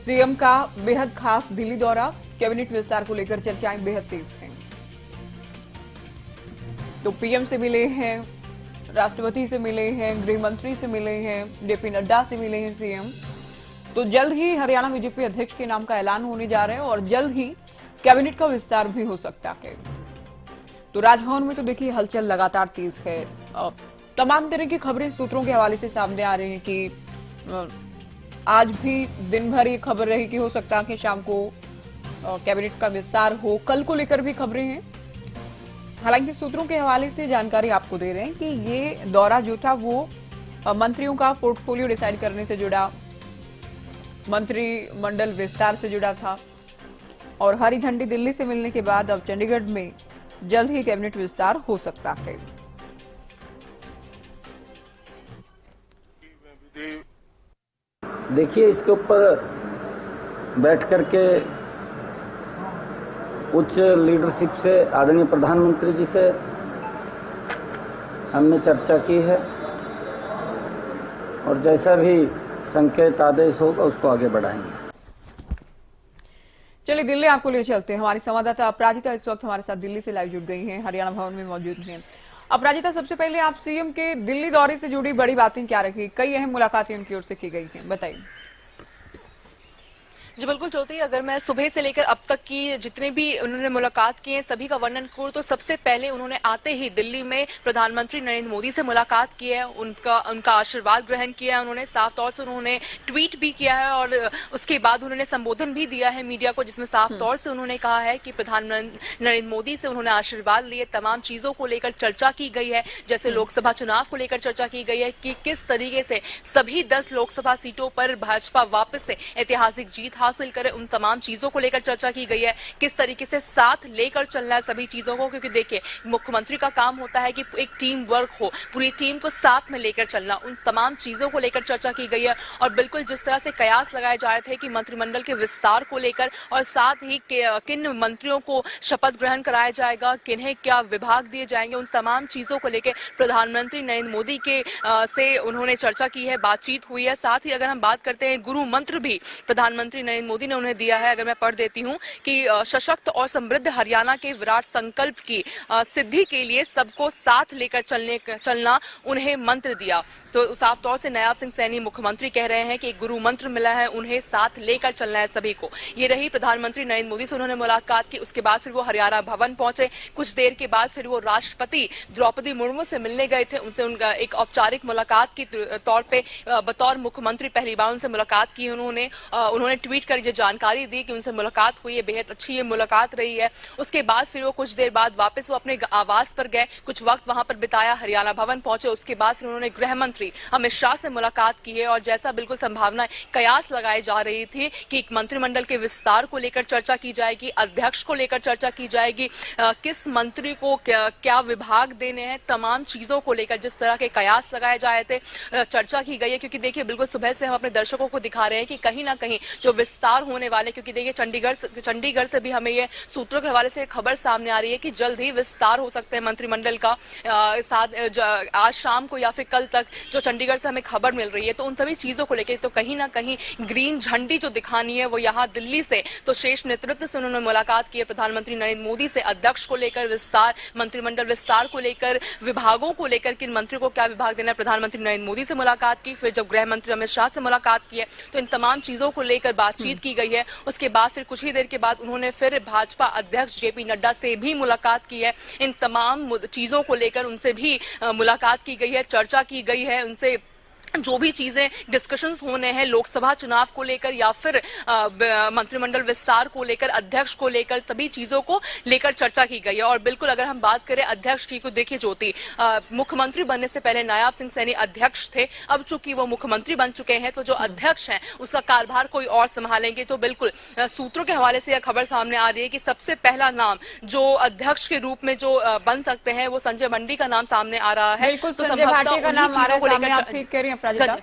CM का बेहद खास दिल्ली दौरा, कैबिनेट विस्तार को लेकर चर्चाएं बेहद तेज हैं। तो पीएम से मिले हैं, राष्ट्रपति से मिले हैं, गृह मंत्री से मिले हैं, जेपी नड्डा से मिले हैं सीएम। तो जल्द ही हरियाणा बीजेपी अध्यक्ष के नाम का ऐलान होने जा रहा है और जल्द ही कैबिनेट का विस्तार भी हो सकता है। तो राजभवन में तो देखिए हलचल लगातार तेज है। तमाम तरह की खबरें सूत्रों के हवाले से सामने आ रही हैं कि आज भी दिन भर ये खबर रही कि हो सकता है कि शाम को कैबिनेट का विस्तार हो। कल को लेकर भी खबरें हैं। हालांकि सूत्रों के हवाले से जानकारी आपको दे रहे हैं कि ये दौरा जो था वो मंत्रियों का पोर्टफोलियो डिसाइड करने से जुड़ा, मंत्रिमंडल विस्तार से जुड़ा था और हरी झंडी दिल्ली से मिलने के बाद अब चंडीगढ़ में जल्द ही कैबिनेट विस्तार हो सकता है। देखिए, इसके ऊपर बैठ करके उच्च लीडरशिप से आदरणीय प्रधानमंत्री जी से हमने चर्चा की है और जैसा भी संकेत आदेश होगा उसको आगे बढ़ाएंगे। चलिए दिल्ली आपको ले चलते हैं। हमारी संवाददाता अपराजिता इस वक्त हमारे साथ दिल्ली से लाइव जुड़ गई हैं, हरियाणा भवन में मौजूद हैं। अपराजिता, सबसे पहले आप सीएम के दिल्ली दौरे से जुड़ी बड़ी बातें क्या रखी? कई अहम मुलाकातें उनकी ओर से की गई हैं, बताइए। जी बिल्कुल ज्योति, अगर मैं सुबह से लेकर अब तक की जितने भी उन्होंने मुलाकात की है सभी का वर्णन करूं तो सबसे पहले उन्होंने आते ही दिल्ली में प्रधानमंत्री नरेंद्र मोदी से मुलाकात की है, उनका आशीर्वाद ग्रहण किया है। उन्होंने साफ तौर से उन्होंने ट्वीट भी किया है और उसके बाद उन्होंने संबोधन भी दिया है मीडिया को, जिसमें साफ तौर से उन्होंने कहा है कि प्रधानमंत्री नरेंद्र मोदी से उन्होंने आशीर्वाद लिए। तमाम चीजों को लेकर चर्चा की गई है, जैसे लोकसभा चुनाव को लेकर चर्चा की गई है कि किस तरीके से सभी 10 लोकसभा सीटों पर भाजपा वापस से ऐतिहासिक जीत हासिल करे, उन तमाम चीजों को लेकर चर्चा की गई है। किस तरीके से साथ लेकर चलना है सभी चीजों को, क्योंकि देखिए मुख्यमंत्री का काम होता है कि एक टीम वर्क हो, पूरी टीम को साथ में लेकर चलना, उन तमाम चीजों को लेकर चर्चा की गई है। और बिल्कुल जिस तरह से कयास लगाए जा रहे थे कि मंत्रिमंडल के विस्तार को लेकर और साथ ही किन मंत्रियों को शपथ ग्रहण कराया जाएगा, किन्हें क्या विभाग दिए जाएंगे, उन तमाम चीजों को लेकर प्रधानमंत्री नरेंद्र मोदी के से उन्होंने चर्चा की है, बातचीत हुई है। साथ ही अगर हम बात करते हैं गुरु मंत्र भी प्रधानमंत्री नरेंद्र मोदी ने उन्हें दिया है। अगर मैं पढ़ देती हूं कि सशक्त और समृद्ध हरियाणा के विराट संकल्प की सिद्धि के लिए सबको साथ लेकर चलना उन्हें मंत्र दिया। तो साफ तौर से नायब सिंह सैनी मुख्यमंत्री कह रहे हैं कि एक गुरु मंत्र मिला है, उन्हें साथ लेकर चलना है सभी को। ये रही प्रधानमंत्री नरेंद्र मोदी से उन्होंने मुलाकात की। उसके बाद फिर वो हरियाणा भवन पहुंचे। कुछ देर के बाद फिर वो राष्ट्रपति द्रौपदी मुर्मू से मिलने गए थे। उनसे उनका एक औपचारिक मुलाकात की तौर पे बतौर मुख्यमंत्री पहली बार उनसे मुलाकात की। उन्होंने ट्वीट कर ये जानकारी दी कि उनसे मुलाकात हुई है, बेहद अच्छी ये मुलाकात रही है। उसके बाद फिर वो कुछ देर बाद वापस वो अपने आवास पर गए, कुछ वक्त वहां पर बिताया, हरियाणा भवन पहुंचे। उसके बाद फिर उन्होंने गृह मंत्री अमित शाह से मुलाकात की है और जैसा बिल्कुल संभावना कयास लगाई जा रही थी कि मंत्रिमंडल के विस्तार को लेकर चर्चा की जाएगी, अध्यक्ष को लेकर चर्चा की जाएगी, किस मंत्री को क्या विभाग देने हैं, तमाम चीजों को लेकर जिस तरह के कयास लगाए जाए थे चर्चा की गई है। क्योंकि देखिए बिल्कुल सुबह से हम अपने दर्शकों को दिखा रहे हैं कि कहीं ना कहीं जो विस्तार होने वाले, क्योंकि देखिए चंडीगढ़ से भी हमें ये सूत्रों के हवाले से खबर सामने आ रही है कि जल्द ही विस्तार हो सकते हैं मंत्रिमंडल का। आज शाम को या फिर कल तक जो चंडीगढ़ से हमें खबर मिल रही है, तो उन सभी चीजों को लेकर तो कहीं ना कहीं ग्रीन झंडी जो दिखानी है वो यहाँ दिल्ली से तो शेष नेतृत्व से उन्होंने मुलाकात की है प्रधानमंत्री नरेंद्र मोदी से। अध्यक्ष को लेकर विस्तार, मंत्रिमंडल विस्तार को लेकर, विभागों को लेकर किन मंत्री को क्या विभाग देना है, प्रधानमंत्री नरेंद्र मोदी से मुलाकात की। फिर जब गृह मंत्री अमित शाह से मुलाकात की है तो इन तमाम चीजों को लेकर बातचीत की गई है। उसके बाद फिर कुछ ही देर के बाद उन्होंने फिर भाजपा अध्यक्ष जेपी नड्डा से भी मुलाकात की है। इन तमाम चीजों को लेकर उनसे भी मुलाकात की गई है, चर्चा की गई है। उनसे जो भी चीजें डिस्कशंस होने हैं लोकसभा चुनाव को लेकर या फिर मंत्रिमंडल विस्तार को लेकर, अध्यक्ष को लेकर, सभी चीजों को लेकर चर्चा की गई है। और बिल्कुल अगर हम बात करें अध्यक्ष की, तो देखिए ज्योति, मुख्यमंत्री बनने से पहले नायब सिंह सैनी अध्यक्ष थे। अब चूंकि वो मुख्यमंत्री बन चुके हैं तो जो अध्यक्ष हैं उसका कार्यभार कोई और संभालेंगे। तो बिल्कुल सूत्रों के हवाले से यह खबर सामने आ रही है कि सबसे पहला नाम जो अध्यक्ष के रूप में जो बन सकते हैं वो संजय मंडी का नाम सामने आ रहा है। तो संजय भाटिया का नाम आ रहा है सामने, आप ठीक कह रही हैं अपराजिता।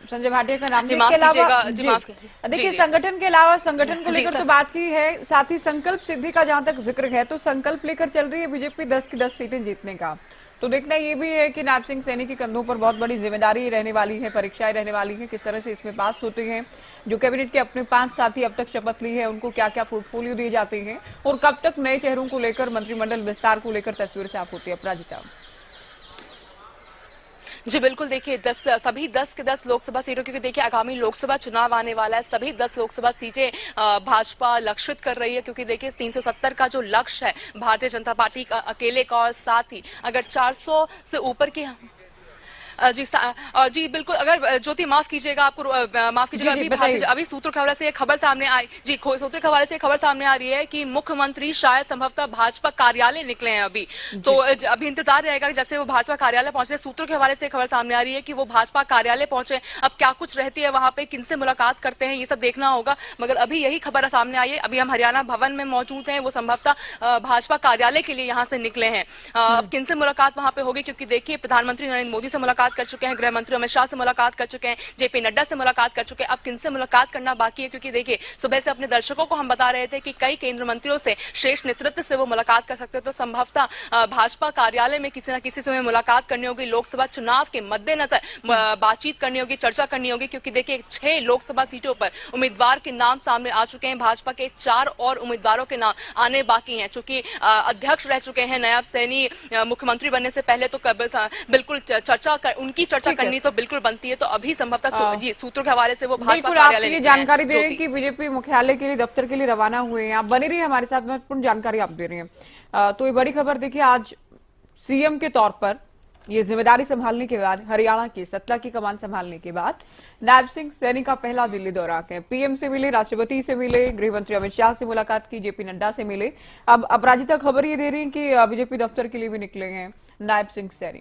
संजय भाटिया का नाम, इसके अलावा देखिए संगठन के अलावा संगठन को लेकर तो बात की है, साथ ही संकल्प सिद्धि का जहां तक जिक्र है तो संकल्प लेकर चल रही है बीजेपी 10 की 10 सीटें जीतने का। तो देखना ये भी है कि नायब सिंह सैनी के कंधों पर बहुत बड़ी जिम्मेदारी रहने वाली है, परीक्षाएं रहने वाली है, किस तरह से इसमें पास होते हैं। जो कैबिनेट के अपने 5 साथी अब तक शपथ ली है, उनको क्या क्या पोर्टफोलियो दिए जाते हैं और कब तक नए चेहरों को लेकर मंत्रिमंडल विस्तार को लेकर तस्वीर साफ होती है। अपराजिता जी बिल्कुल, देखिए सभी 10 के 10 लोकसभा सीटों, क्योंकि देखिए आगामी लोकसभा चुनाव आने वाला है, सभी 10 लोकसभा सीटें भाजपा लक्षित कर रही है, क्योंकि देखिए 370 का जो लक्ष्य है भारतीय जनता पार्टी का अकेले का, और साथ ही अगर 400 से ऊपर की जी बिल्कुल, अगर ज्योति माफ कीजिएगा, आपको माफ कीजिएगा, अभी सूत्रों के हवाले से खबर सामने आई, जी सूत्रों के हवाले से खबर सामने आ रही है कि मुख्यमंत्री शायद संभवतः भाजपा कार्यालय निकले हैं अभी, तो अभी इंतजार रहेगा जैसे वो भाजपा कार्यालय पहुंचे। सूत्रों के हवाले से खबर सामने आ रही है कि वो भाजपा कार्यालय पहुंचे, अब क्या कुछ रहती है वहां पे, किनसे मुलाकात करते हैं, ये सब देखना होगा, मगर अभी यही खबर सामने आई है। अभी हम हरियाणा भवन में मौजूद हैं, वो संभवतः भाजपा कार्यालय के लिए यहाँ से निकले हैं। अब किनसे मुलाकात वहां पे होगी, क्योंकि देखिए प्रधानमंत्री नरेंद्र मोदी से मुलाकात कर चुके हैं, गृह मंत्री अमित शाह से मुलाकात कर चुके हैं, जेपी नड्डा से मुलाकात कर चुके हैं, अब किनसे मुलाकात करना बाकी है, क्योंकि देखिए सुबह से अपने दर्शकों को हम बता रहे थे कि कई केंद्रीय मंत्रियों से, शीर्ष नेतृत्व से वो मुलाकात कर सकते हैं, तो संभवतः भाजपा कार्यालय में किसी न किसी से मुलाकात करनी होगी, लोकसभा चुनाव के मद्देनजर बातचीत करनी होगी, चर्चा करनी होगी, क्योंकि देखिए 6 लोकसभा सीटों पर उम्मीदवार के नाम सामने आ चुके हैं, भाजपा के 4 और उम्मीदवारों के नाम आने बाकी हैं। चूंकि अध्यक्ष रह चुके हैं नायब सैनी, मुख्यमंत्री बनने से पहले तो बिल्कुल उनकी चर्चा करनी तो बिल्कुल बनती है, तो अभी संभवतः जी सूत्रों के हवाले से वो भाजपा कार्यालय ये जानकारी दे रहे हैं कि बीजेपी मुख्यालय के लिए, दफ्तर के लिए रवाना हुए हैं। आप बने रहिए हमारे साथ, महत्वपूर्ण जानकारी आप दे रहे हैं। तो ये बड़ी खबर देखिए, आज सीएम के तौर पर ये जिम्मेदारी संभालने के बाद, हरियाणा की सत्ता की कमान संभालने के बाद नायब सिंह सैनी का पहला दिल्ली दौरा है। पीएम से मिले, राष्ट्रपति से मिले, गृह मंत्री अमित शाह से मुलाकात की, जेपी नड्डा से मिले। अब अपराजिता खबर ये दे रही है कि बीजेपी दफ्तर के लिए भी निकले हैं नायब सिंह सैनी।